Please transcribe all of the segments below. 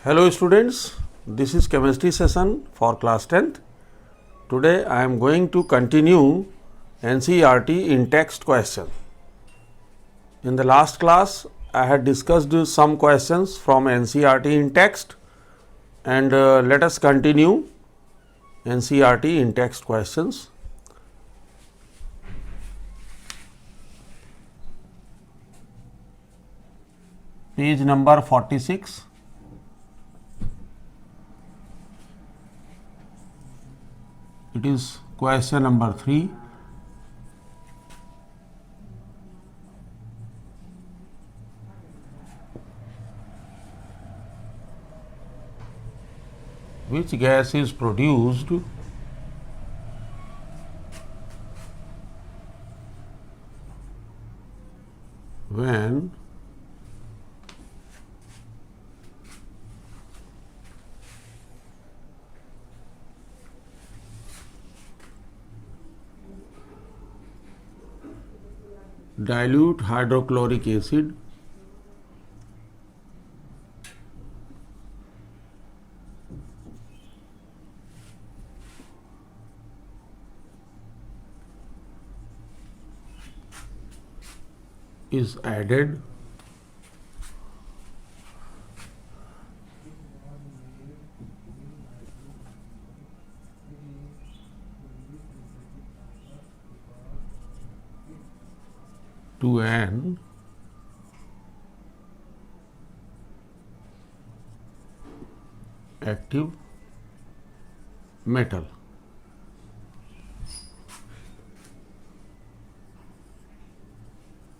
Hello students, this is chemistry session for class 10th. Today I am going to continue NCERT in text question. In the last class I had discussed some questions from NCERT in text and let us continue NCERT in text questions. Page number 46. It is question number 3. Which gas is produced when dilute hydrochloric acid is added to an active metal.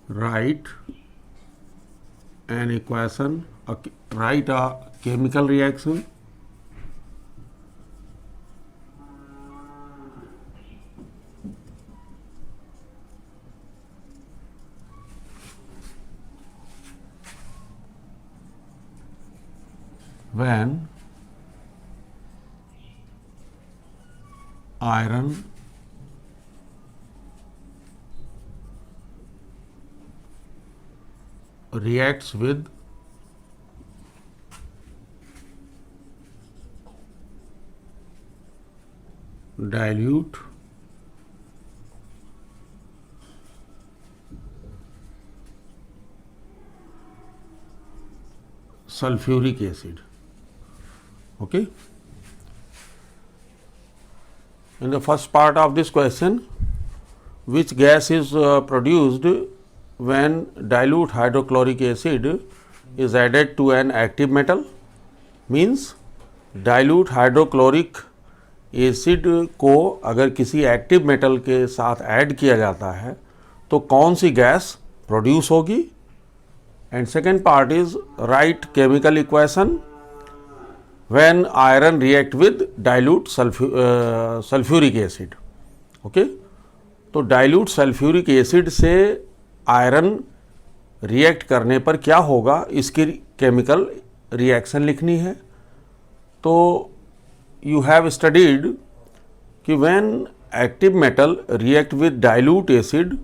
Write an equation, write a chemical reaction when iron reacts with dilute sulfuric acid. Okay. In the first part of this question, which gas is produced when dilute hydrochloric acid is added to an active metal? Means dilute hydrochloric acid को अगर किसी active metal के साथ add किया जाता है तो कौन सी गैस प्रोड्यूस होगी. And second part is right chemical equation when iron react with dilute sulfuric acid. Okay, तो dilute sulfuric acid से आयरन रिएक्ट करने पर क्या होगा इसकी केमिकल रिएक्शन लिखनी है. तो यू हैव स्टडीड कि when active metal react with dilute acid,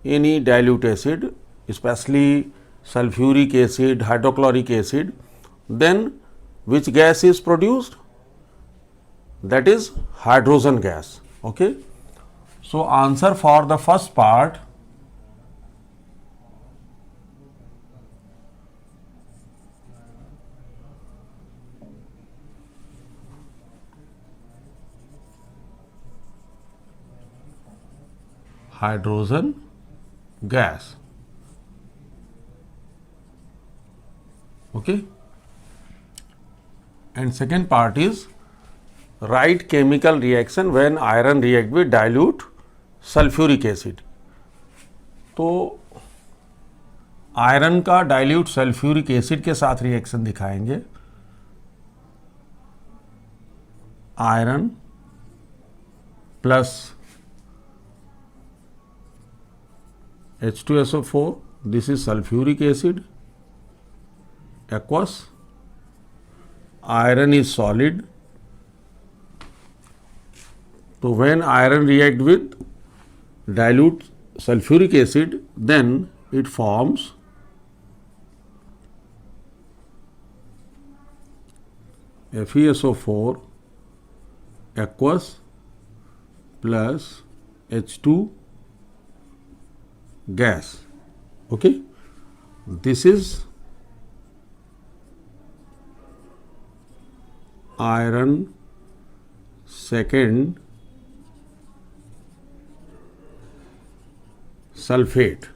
any dilute acid specially sulphuric acid, hydrochloric acid, then which gas is produced? That is hydrogen gas. Okay, so answer for the first part hydrogen gas. Okay, and second part is write chemical reaction when iron react with dilute sulfuric acid. तो iron का dilute sulphuric acid के साथ reaction दिखाएंगे. Iron plus H2SO4, this is sulfuric acid, aqueous. Iron is solid. So when iron react with dilute sulfuric acid, then it forms FeSO4 aqueous plus H2 gas. Okay, this is iron second sulfate.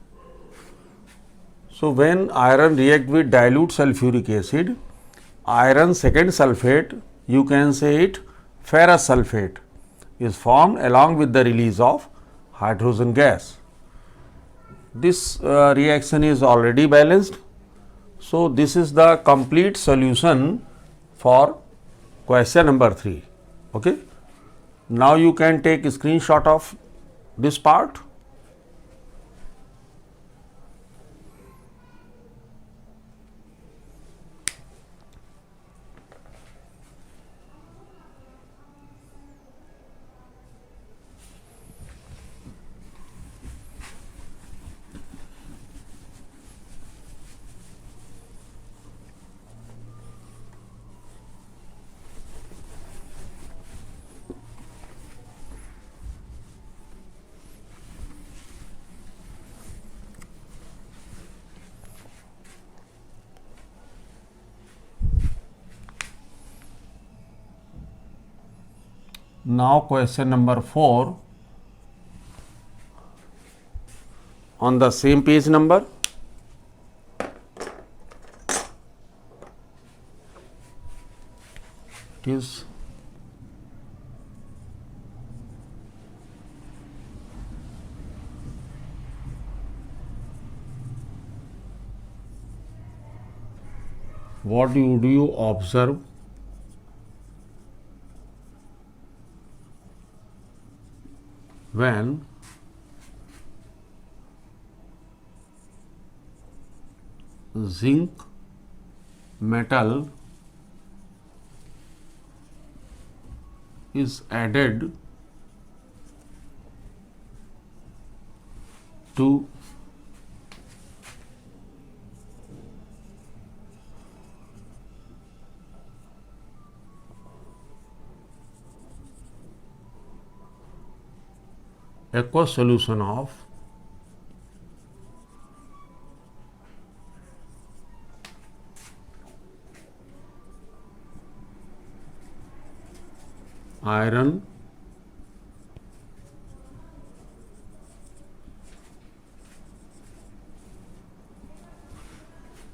So when iron react with dilute sulfuric acid, iron second sulfate, you can say it ferrous sulfate, is formed along with the release of hydrogen gas. This reaction is already balanced. So this is the complete solution for question number 3. Okay. Now you can take a screenshot of this part. Now question number 4 on the same page number. It is what do you observe when zinc metal is added to aqueous solution of iron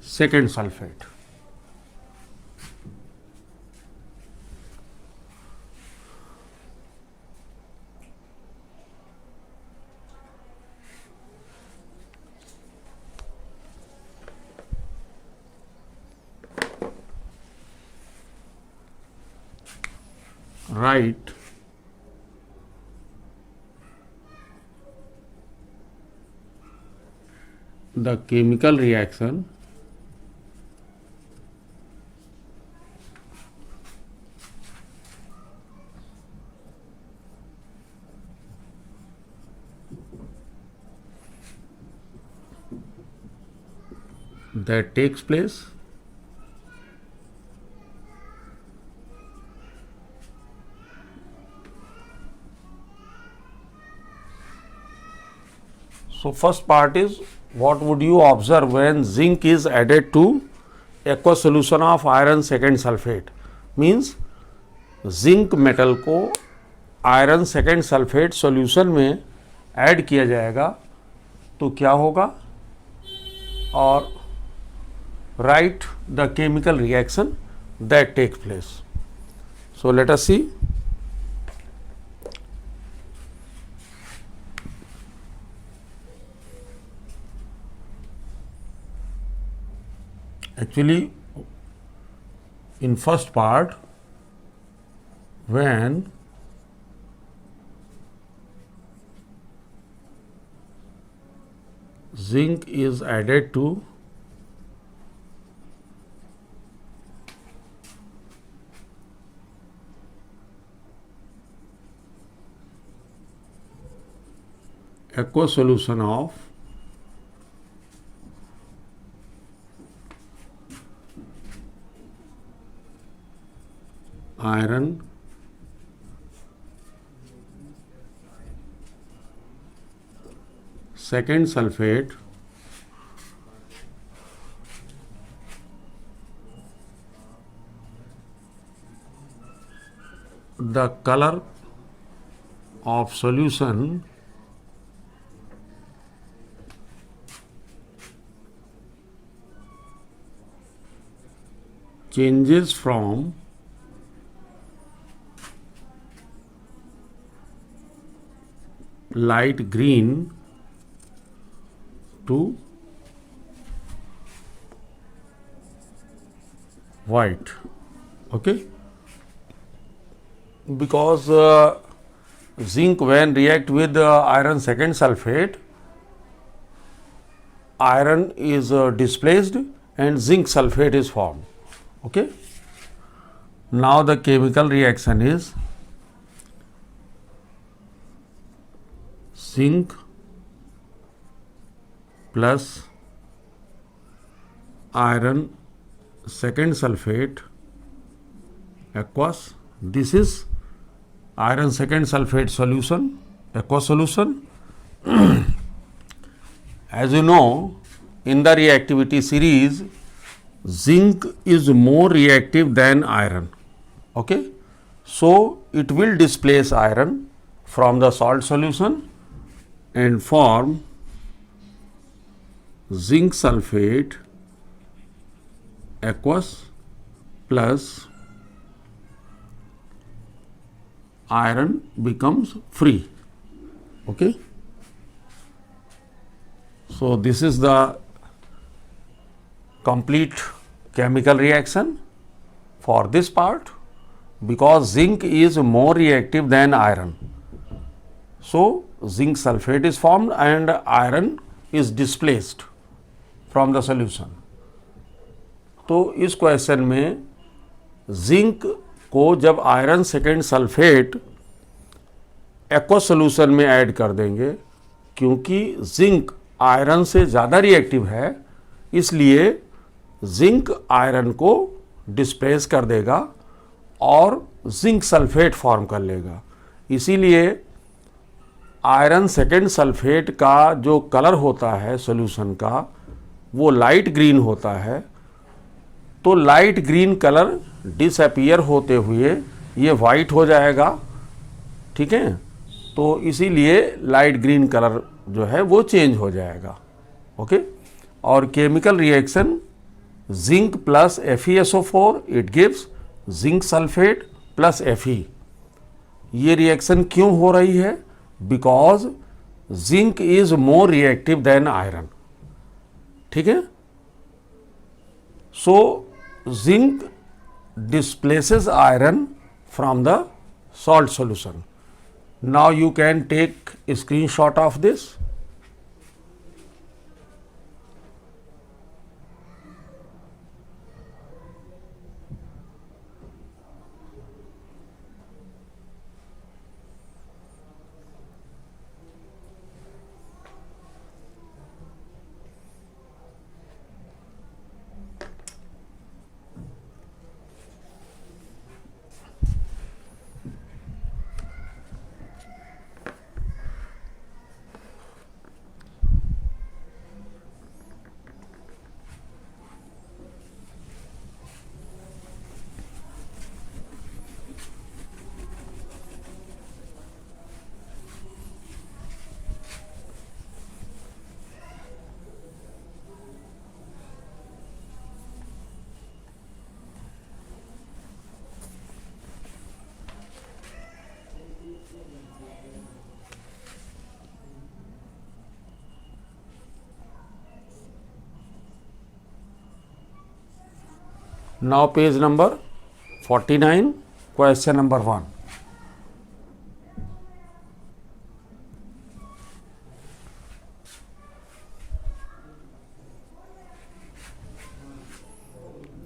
second sulfate. Write the chemical reaction that takes place So first part is what would you observe when zinc is added to aqueous solution of iron second sulfate, means zinc metal को iron second sulphate solution में add किया जाएगा तो क्या होगा, और write the chemical reaction that take place. So let us see. Actually, in first part, when zinc is added to aqueous solution of iron second sulfate the color of solution changes from light green to white. Okay, because zinc when react with iron second sulfate, iron is displaced and zinc sulfate is formed. Okay, now the chemical reaction is zinc plus iron second sulfate aqueous. This is iron second sulfate solution, aqueous solution. As you know, in the reactivity series, zinc is more reactive than iron. Okay, so it will displace iron from the salt solution and form zinc sulfate aqueous plus iron becomes free. Okay, so this is the complete chemical reaction for this part. Because zinc is more reactive than iron, so zinc sulfate is formed and iron is displaced from the solution. तो इस question में zinc को जब iron second sulphate aqua solution में add कर देंगे, क्योंकि zinc iron से ज़्यादा रिएक्टिव है, इसलिए जिंक आयरन को डिस्प्लेस कर देगा और जिंक सल्फेट फॉर्म कर लेगा. इसीलिए आयरन सेकेंड सल्फेट का जो कलर होता है सॉल्यूशन का वो लाइट ग्रीन होता है. तो लाइट ग्रीन कलर डिसअपीयर होते हुए ये वाइट हो जाएगा. ठीक है, तो इसीलिए लाइट ग्रीन कलर जो है वो चेंज हो जाएगा. ओके, और chemical reaction zinc plus FeSO4 it gives zinc sulphate plus Fe. ये रिएक्शन क्यों हो रही है? Because zinc is more reactive than iron. ठीक है, so zinc displaces iron from the salt solution. Now you can take a screenshot of this. Now page number 49, question number 1.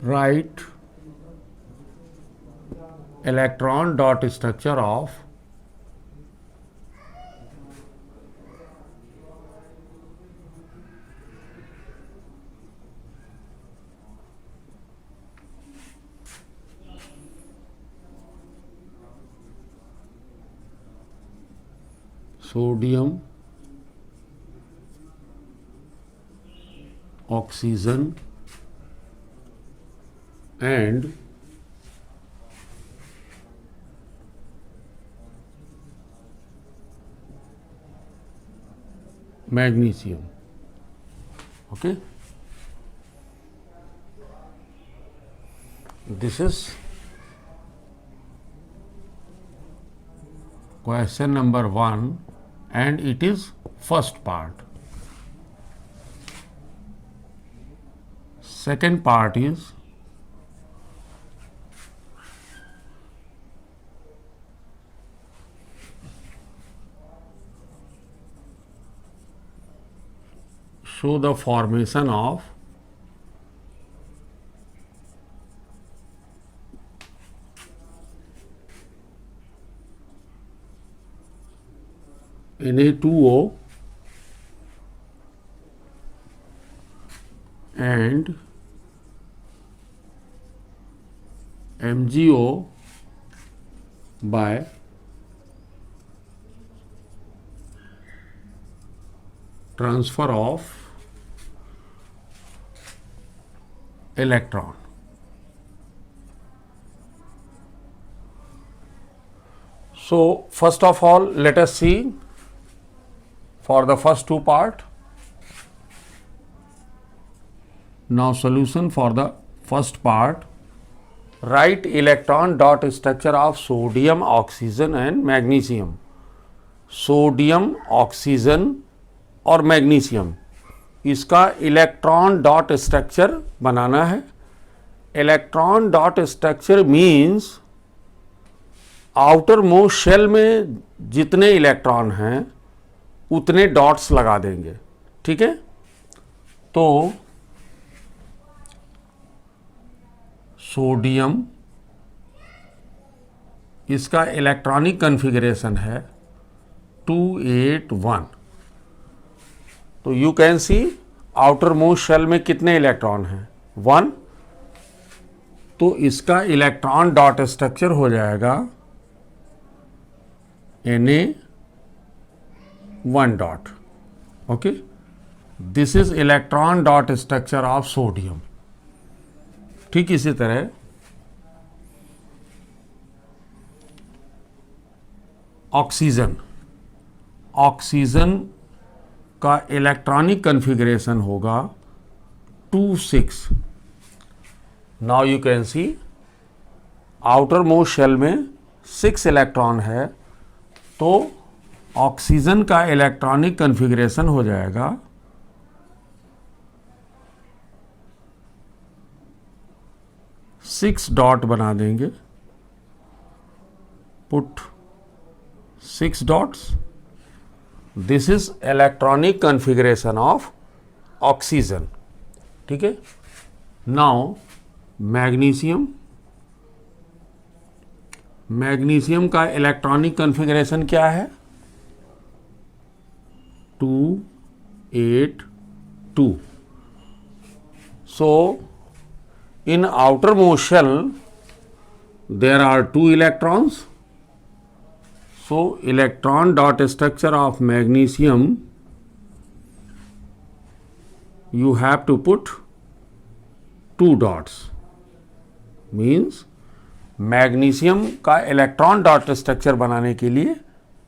Write electron dot structure of sodium oxygen and magnesium. Okay, this is question number 1 and it is first part. Second part is show the formation of Na2O and MgO by transfer of electron. So first of all, let us see for the first two part. Now solution for the first part. Write electron dot structure of sodium, oxygen and magnesium. Sodium, oxygen और magnesium, इसका electron dot structure बनाना है. Electron dot structure means outermost shell में जितने electron हैं उतने dots लगा देंगे. ठीक है, तो सोडियम, इसका इलेक्ट्रॉनिक कॉन्फ़िगरेशन है 281. तो you can see outermost shell में कितने इलेक्ट्रॉन हैं, 1. तो इसका इलेक्ट्रॉन डॉट स्ट्रक्चर हो जाएगा Na1 dot. Okay, this is electron dot structure of sodium. ठीक इसी तरह ऑक्सीजन, ऑक्सीजन का इलेक्ट्रॉनिक कॉन्फ़िगरेशन होगा 26. Now you can see outermost shell में 6 इलेक्ट्रॉन है, तो ऑक्सीजन का इलेक्ट्रॉनिक कॉन्फ़िगरेशन हो जाएगा 6 डॉट बना देंगे. Put 6 dots. This is electronic configuration of oxygen. ठीक है, नाउ मैग्नीशियम, मैग्नीशियम का इलेक्ट्रॉनिक कॉन्फ़िगरेशन क्या है, 282. सो in outermost shell there are 2 electrons. So electron dot structure of magnesium, you have to put 2 dots. Means magnesium का electron dot structure बनाने के लिए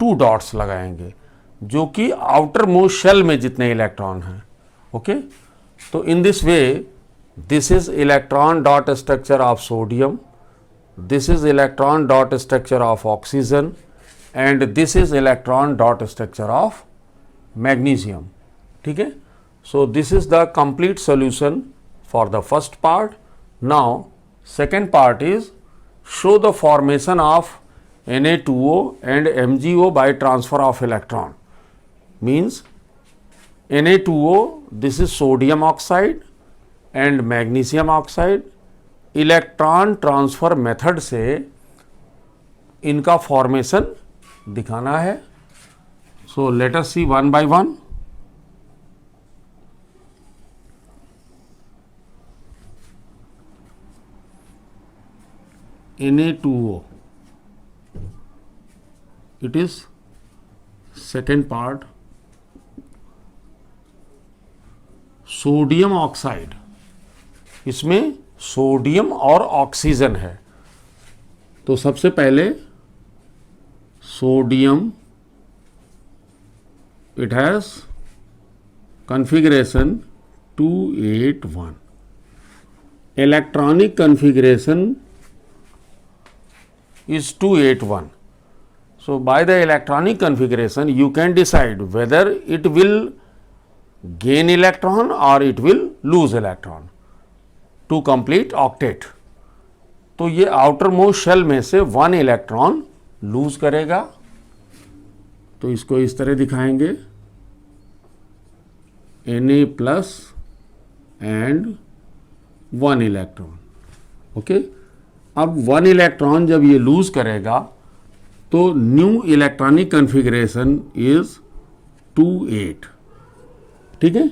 2 dots लगाएंगे, जो कि आउटर मोस्ट शेल में जितने इलेक्ट्रॉन हैं. ओके, तो in this way this is electron dot structure of sodium, this is electron dot structure of oxygen and this is electron dot structure of magnesium. ठीक है, so this is the complete solution for the first part. Now second part is show the formation of Na2O and MgO by transfer of electron. Means Na2O, this is sodium oxide and magnesium oxide. Electron transfer method से इनका formation दिखाना है. So let us see one by one. Na2O, it is second part sodium oxide, इसमें sodium और oxygen है। तो सबसे पहले sodium, it has configuration 281, electronic configuration is 281. So by the electronic configuration you can decide whether it will gain electron or it will lose electron to complete octet. तो ये outer most shell में से 1 electron lose करेगा। तो इसको इस तरह दिखाएंगे, Na plus and 1 electron. Okay, अब 1 इलेक्ट्रॉन जब ये लूज करेगा तो न्यू इलेक्ट्रॉनिक कन्फिग्रेशन इज 28। ठीक है,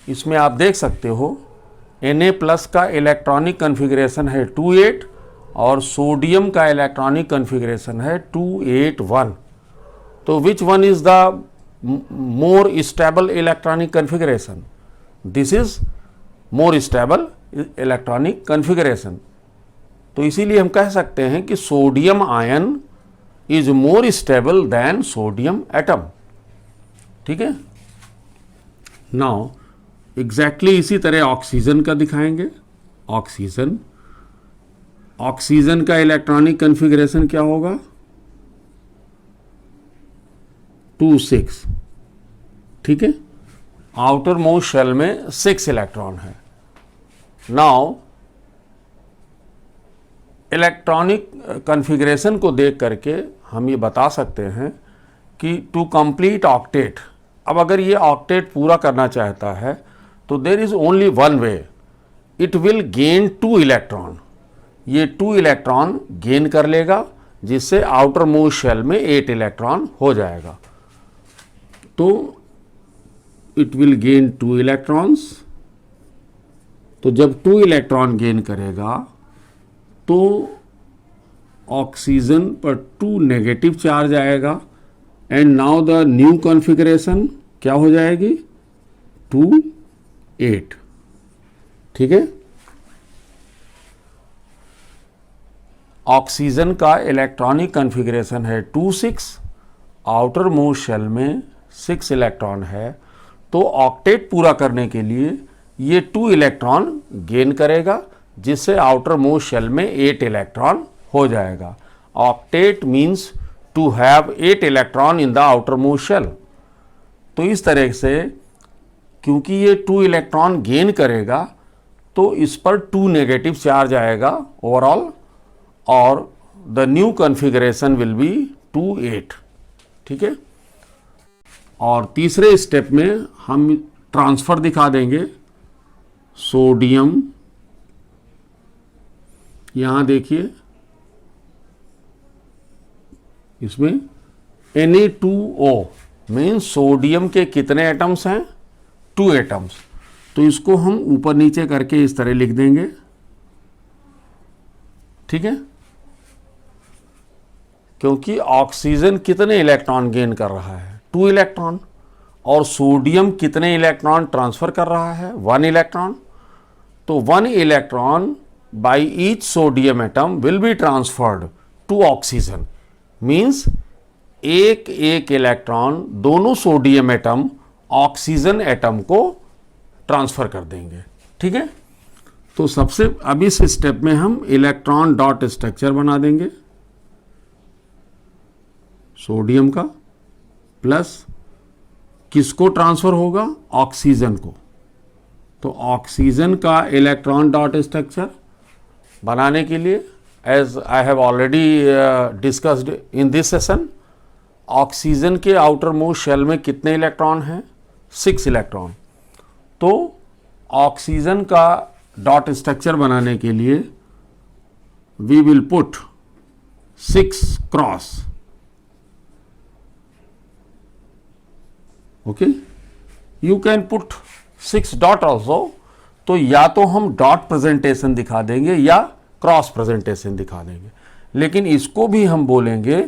इसमें आप देख सकते हो Na प्लस का इलेक्ट्रॉनिक कन्फिग्रेशन है 28 और सोडियम का इलेक्ट्रॉनिक कन्फिग्रेशन है 281। तो which one is the more stable electronic configuration? This is more stable electronic configuration. तो इसीलिए हम कह सकते हैं कि sodium ion is more stable then sodium atom. ठीक है, नाउ एग्जैक्टली इसी तरह ऑक्सीजन का दिखाएंगे। ऑक्सीजन का इलेक्ट्रॉनिक कन्फिग्रेशन क्या होगा? 26। ठीक है, आउटर मोस्ट शेल में 6 इलेक्ट्रॉन है। नाउ इलेक्ट्रॉनिक कन्फिग्रेशन को देख करके हम ये बता सकते हैं कि टू कंप्लीट ऑक्टेट, अब अगर ये ऑक्टेट पूरा करना चाहता है तो there is only one way, it will gain 2 electron. ये 2 इलेक्ट्रॉन गेन कर लेगा जिससे आउटर मोस्ट शेल में 8 इलेक्ट्रॉन हो जाएगा। तो इट विल गेन 2 इलेक्ट्रॉन्स। तो जब 2 इलेक्ट्रॉन गेन करेगा तो ऑक्सीजन पर 2 नेगेटिव चार्ज आएगा and now the new configuration क्या हो जाएगी? 2 8। ठीक है, ऑक्सीजन का इलेक्ट्रॉनिक कॉन्फ़िगरेशन है 2 6, आउटर मोस्ट शेल में 6 इलेक्ट्रॉन है। तो ऑक्टेट पूरा करने के लिए ये 2 इलेक्ट्रॉन गेन करेगा जिससे आउटर मोस्ट शेल में 8 इलेक्ट्रॉन हो जाएगा। Octet means to have 8 electron in the outermost shell. तो इस तरह से क्योंकि ये 2 इलेक्ट्रॉन गेन करेगा तो इस पर 2 नेगेटिव चार्ज आएगा ओवरऑल और the new configuration will be 2 8। ठीक है, और तीसरे स्टेप में हम ट्रांसफर दिखा देंगे। सोडियम, यहां देखिए इसमें Na2O मीन्स सोडियम के कितने एटम्स हैं? 2 एटम्स। तो इसको हम ऊपर नीचे करके इस तरह लिख देंगे। ठीक है, क्योंकि ऑक्सीजन कितने इलेक्ट्रॉन गेन कर रहा है? 2 इलेक्ट्रॉन। और सोडियम कितने इलेक्ट्रॉन ट्रांसफर कर रहा है? 1 इलेक्ट्रॉन। तो 1 electron by each sodium atom will be transferred to oxygen, means एक इलेक्ट्रॉन दोनों सोडियम एटम ऑक्सीजन एटम को ट्रांसफर कर देंगे। ठीक है, तो सबसे अब इस स्टेप में हम इलेक्ट्रॉन डॉट स्ट्रक्चर बना देंगे। सोडियम का प्लस किसको ट्रांसफर होगा? ऑक्सीजन को। तो ऑक्सीजन का इलेक्ट्रॉन डॉट स्ट्रक्चर बनाने के लिए as I have already discussed in this session, oxygen के आउटर मोस्ट शेल में कितने इलेक्ट्रॉन हैं? 6 इलेक्ट्रॉन। तो ऑक्सीजन का डॉट स्ट्रक्चर बनाने के लिए we will put 6 cross. Okay, you can put 6 dot also. तो या तो हम डॉट प्रेजेंटेशन दिखा देंगे या क्रॉस प्रेजेंटेशन दिखा देंगे, लेकिन इसको भी हम बोलेंगे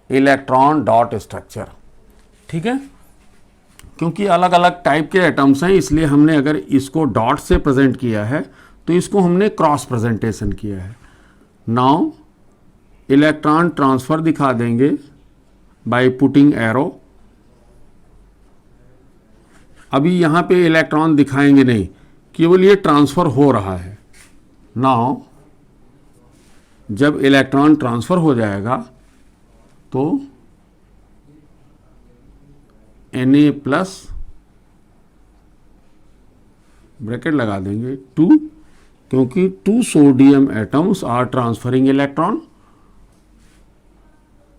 इलेक्ट्रॉन डॉट स्ट्रक्चर। ठीक है, क्योंकि अलग अलग टाइप के एटम्स हैं इसलिए हमने अगर इसको डॉट से प्रेजेंट किया है तो इसको हमने क्रॉस प्रेजेंटेशन किया है। नाउ इलेक्ट्रॉन ट्रांसफर दिखा देंगे बाय पुटिंग एरो। अभी यहां पे इलेक्ट्रॉन दिखाएंगे नहीं, केवल ये ट्रांसफर हो रहा है। नाउ जब इलेक्ट्रॉन ट्रांसफर हो जाएगा तो Na प्लस ब्रैकेट लगा देंगे 2, क्योंकि 2 sodium atoms are transferring electron.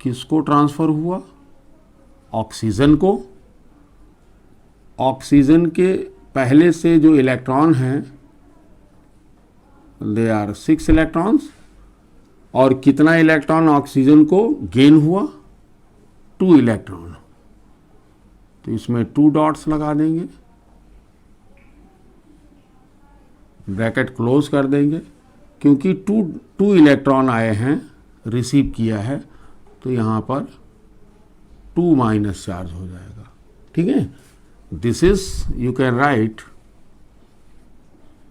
किसको ट्रांसफर हुआ? ऑक्सीजन को। ऑक्सीजन के पहले से जो इलेक्ट्रॉन हैं दे आर 6 इलेक्ट्रॉन्स, और कितना इलेक्ट्रॉन ऑक्सीजन को गेन हुआ? 2 इलेक्ट्रॉन। तो इसमें 2 डॉट्स लगा देंगे, ब्रैकेट क्लोज कर देंगे, क्योंकि 2 इलेक्ट्रॉन आए हैं, रिसीव किया है, तो यहाँ पर 2 माइनस चार्ज हो जाएगा। ठीक है, this is you can write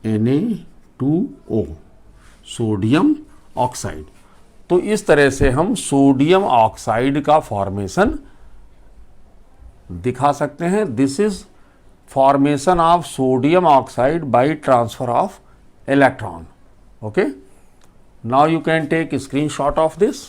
Na2O, sodium oxide. तो इस तरह से हम सोडियम ऑक्साइड का फॉर्मेशन दिखा सकते हैं। This is formation of sodium oxide by transfer of electron. Okay, now you can take screenshot of this.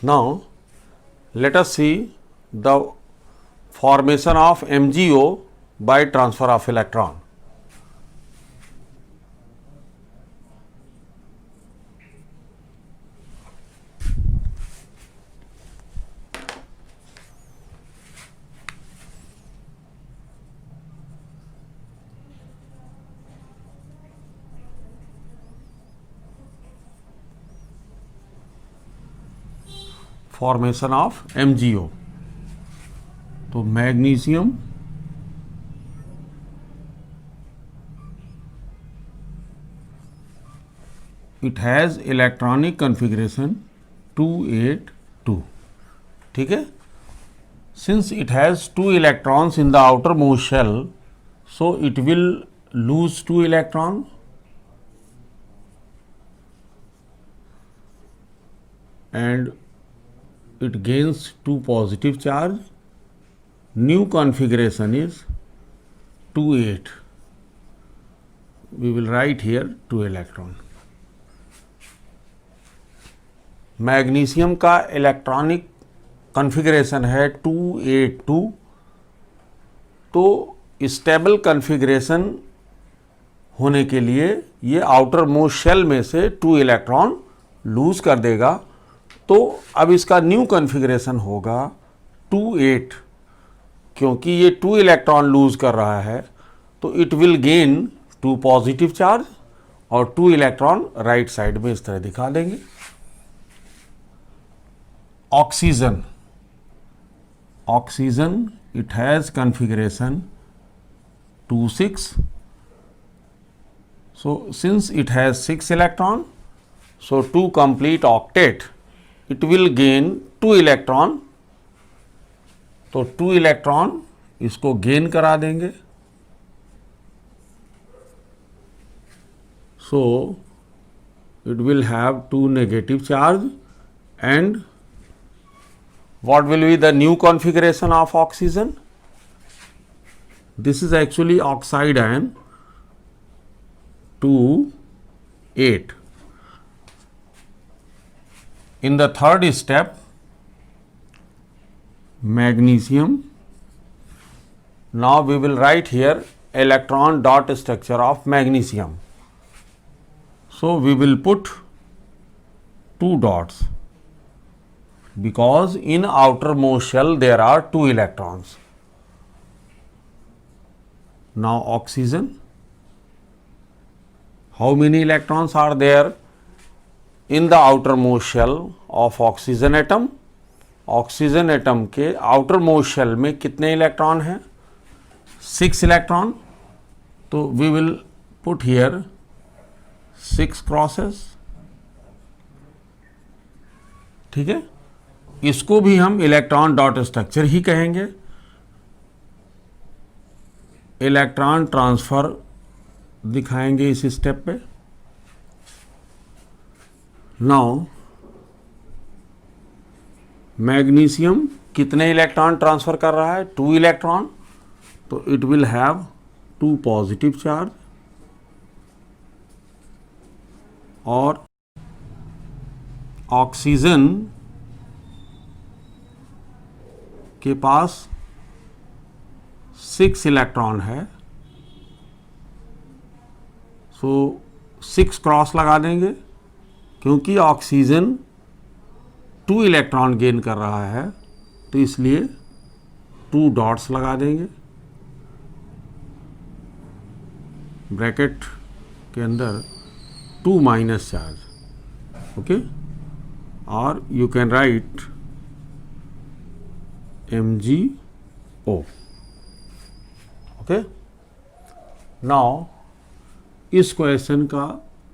Now let us see the formation of MgO by transfer of electron. Formation of MgO। तो magnesium it has electronic configuration 282। ठीक है, since it has 2 electrons in the outermost shell, so it will lose 2 electron and it gains 2 positive charge. New configuration is 2,8. We will write here 2 electron. Magnesium का electronic configuration है 282। तो stable configuration होने के लिए ये outer most shell में से 2 electron lose कर देगा। तो अब इसका न्यू कॉन्फ़िगरेशन होगा 2,8। क्योंकि ये 2 इलेक्ट्रॉन लूज कर रहा है तो it will gain 2 positive charge और 2 इलेक्ट्रॉन राइट साइड में इस तरह दिखा देंगे। Oxygen, oxygen it has configuration 2,6। so since it has 6 electron, so to complete octet it will gain 2 electron. तो 2 इलेक्ट्रॉन इसको गेन करा देंगे। सो it will have 2 negative charge and what will be the new configuration of oxygen? This is actually oxide ion 2,8. In the third step, magnesium. Now we will write here electron dot structure of magnesium. So we will put two dots because in outermost shell there are two electrons. Now oxygen, how many electrons are there in the outermost shell of oxygen atom? Oxygen atom के outermost shell में कितने electron हैं? 6 electron. तो we will put here 6 crosses. ठीक है, इसको भी हम इलेक्ट्रॉन डॉट स्ट्रक्चर ही कहेंगे. इलेक्ट्रॉन ट्रांसफर दिखाएंगे इस स्टेप पे. नाउ मैग्नीशियम कितने इलेक्ट्रॉन ट्रांसफर कर रहा है? 2 इलेक्ट्रॉन. तो it will have 2 positive charge. और ऑक्सीजन के पास 6 इलेक्ट्रॉन है. सो 6 क्रॉस लगा देंगे क्योंकि ऑक्सीजन 2 इलेक्ट्रॉन गेन कर रहा है, तो इसलिए 2 डॉट्स लगा देंगे ब्रैकेट के अंदर. 2 माइनस चार्ज. ओके, और you can write MgO. Okay, now इस क्वेश्चन का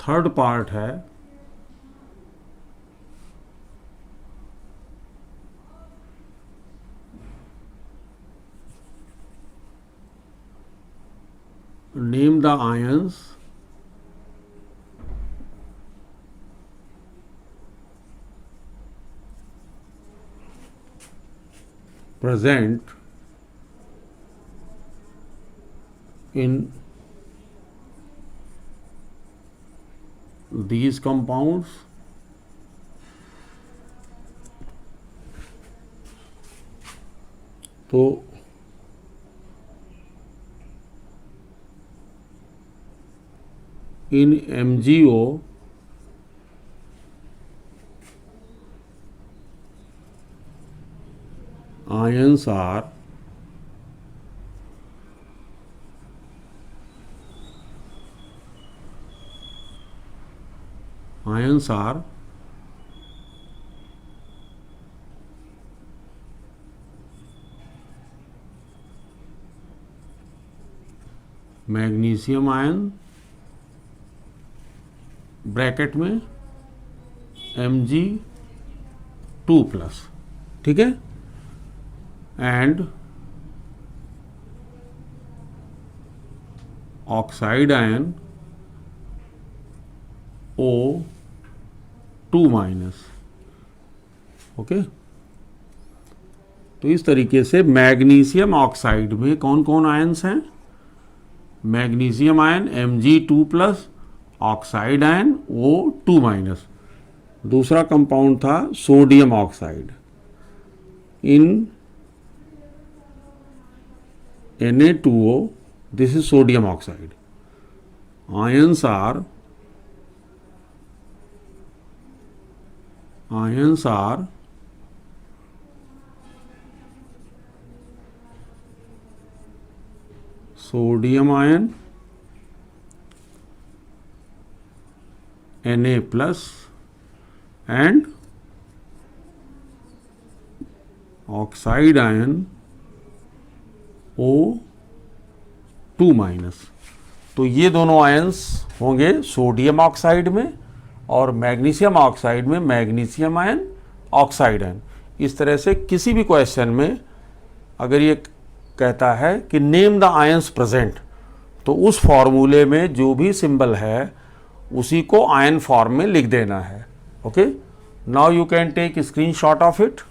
थर्ड पार्ट है name the ions present in these compounds. तो in MgO ions are magnesium ion bracket में Mg2+. ठीक है, and oxide ion O2-. Okay, तो इस तरीके से मैग्नीशियम ऑक्साइड में कौन कौन आयन्स हैं? Magnesium ion Mg2+, oxide ion O2-. दूसरा कंपाउंड था sodium oxide. In Na2O, this is sodium oxide. Ions are sodium ion Na+ and oxide ion O2-. तो ये दोनों आयन्स होंगे सोडियम ऑक्साइड में और मैग्नीशियम ऑक्साइड में मैग्नीशियम आयन, ऑक्साइड आयन. इस तरह से किसी भी क्वेश्चन में अगर ये कहता है कि नेम द आयन्स प्रेजेंट, तो उस फॉर्मूले में जो भी सिंबल है उसी को आयन फॉर्म में लिख देना है. Okay, now you can take screenshot of it.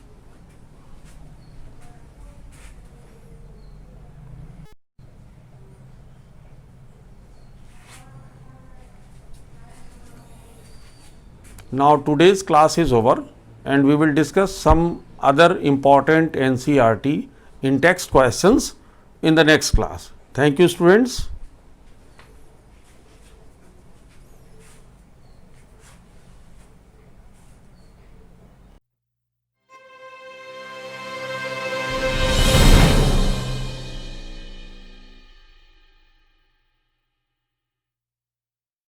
Now today's class is over and we will discuss some other important NCERT in text questions in the next class. Thank you, students.